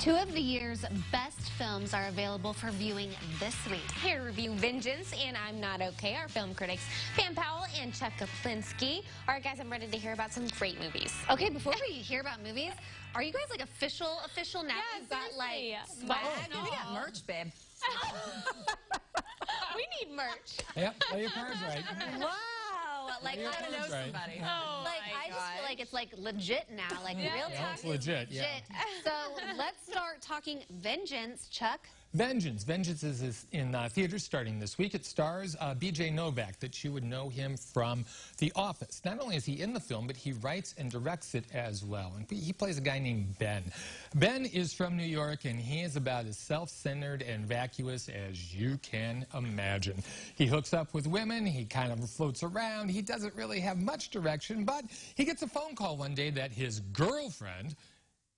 Two of the year's best films are available for viewing this week. Here to review Vengeance and I'm Not Okay, our film critics Powell and Chuck Koplinski. All right, guys, I'm ready to hear about some great movies. Okay, before we hear about movies, are you guys like official now? Yeah, You've got like swag. Oh, we got merch, babe. We need merch. Yep, play your cards right. wow, like Yeah, I don't know that's right. somebody. Oh, like I just feel like it's like legit now, like real Yeah, talk. it's legit, yeah. So let's start talking Vengeance, Chuck. Vengeance is in theaters starting this week. It stars B.J. Novak, that you would know him from The Office. Not only is he in the film, but he writes and directs it as well. And he plays a guy named Ben. Ben is from New York, and he is about as self-centered and vacuous as you can imagine. He hooks up with women. He kind of floats around. He doesn't really have much direction, but he gets a phone call one day that his girlfriend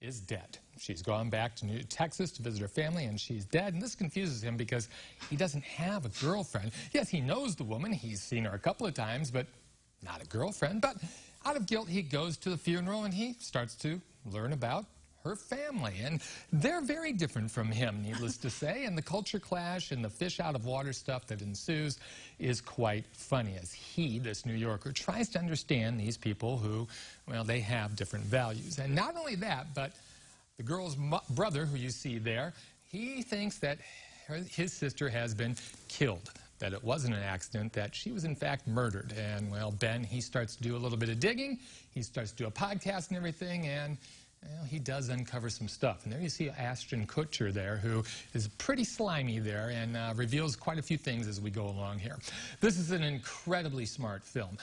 is dead. She's gone back to Texas to visit her family, and she's dead. And this confuses him because he doesn't have a girlfriend. Yes, he knows the woman. He's seen her a couple of times, but not a girlfriend. But out of guilt, he goes to the funeral, and he starts to learn about her family. And they're very different from him, needless to say. And the culture clash and the fish out of water stuff that ensues is quite funny as he, this New Yorker, tries to understand these people who, well, they have different values. And not only that, but the girl's brother, who you see there, he thinks that his sister has been killed, that it wasn't an accident, that she was in fact murdered. And, well, Ben, he starts to do a little bit of digging. He starts to do a podcast and everything, and well, he does uncover some stuff. And there you see Ashton Kutcher there, who is pretty slimy there and reveals quite a few things as we go along here. This is an incredibly smart film.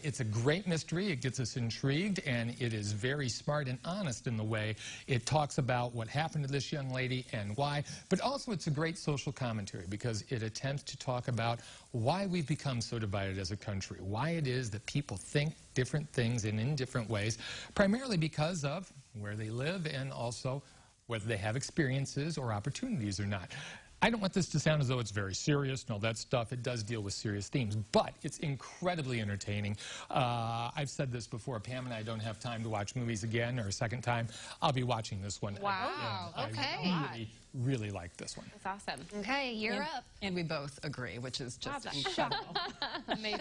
It's a great mystery. It gets us intrigued, and it is very smart and honest in the way it talks about what happened to this young lady and why. But also it's a great social commentary because it attempts to talk about why we've become so divided as a country, why it is that people think different things and in different ways, primarily because of where they live and also whether they have experiences or opportunities or not. I don't want this to sound as though it's very serious and all that stuff. It does deal with serious themes, but it's incredibly entertaining. I've said this before, Pam and I don't have time to watch movies again or a second time. I'll be watching this one. Wow. Okay. I really like this one. That's awesome. Okay, you're up. And we both agree, which is just incredible. Amazing.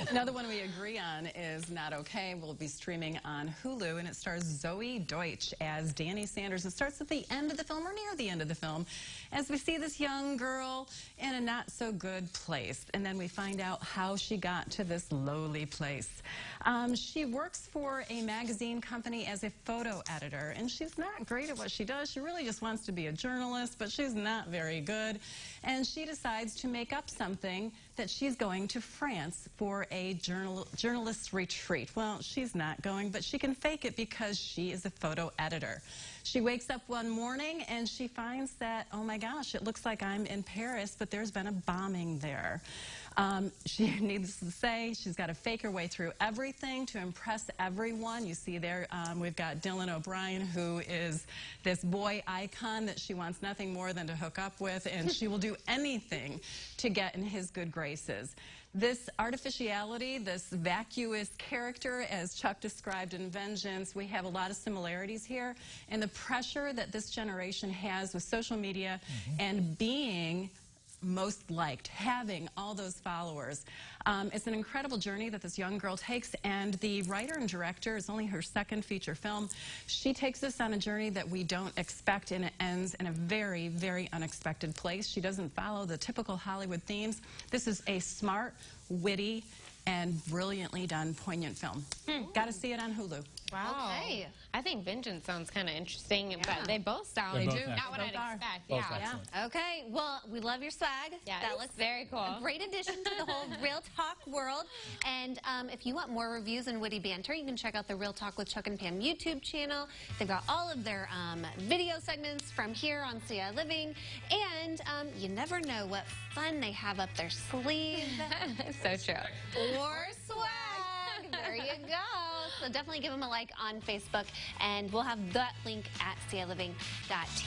Another one we agree on is Not Okay. We'll be streaming on Hulu, and it stars Zoe Deutsch as Danny Sanders. It starts at the end of the film, or near the end of the film, as we see this young girl in a not-so-good place. And then we find out how she got to this lowly place. She works for a magazine company as a photo editor, and she's not great at what she does. She really just wants to be a journalist, but she's not very good. And she decides to make up something that she's going to France for a journalist retreat. Well, she's not going, but she can fake it because she is a photo editor. She wakes up one morning and she finds that, oh my gosh, it looks like I'm in Paris, but there's been a bombing there. Needless to say, she's got to fake her way through everything to impress everyone. You see there, we've got Dylan O'Brien, who is this boy icon that she wants nothing more than to hook up with, and she will do anything to get in his good graces. This artificiality, this vacuous character, as Chuck described in Vengeance, we have a lot of similarities here. And the pressure that this generation has with social media and being most liked, having all those followers. It's an incredible journey that this young girl takes, and the writer and director, is only her second feature film. She takes us on a journey that we don't expect, and it ends in a very, very unexpected place. She doesn't follow the typical Hollywood themes. This is a smart, witty, and brilliantly done, poignant film. Got to see it on Hulu. Wow. Okay. I think Vengeance sounds kind of interesting, but they both sound They both not what I'd expect. Both Yeah. excellent. Okay, well, we love your swag. Yeah, that looks looks very cool. A great addition to the whole Real Talk world. And if you want more reviews and witty banter, you can check out the Real Talk with Chuck and Pam YouTube channel. They've got all of their video segments from here on CI Living. And you never know what fun they have up their sleeve. So true. Or swag. There you go. So definitely give them a like on Facebook, and we'll have that link at CILiving.tv.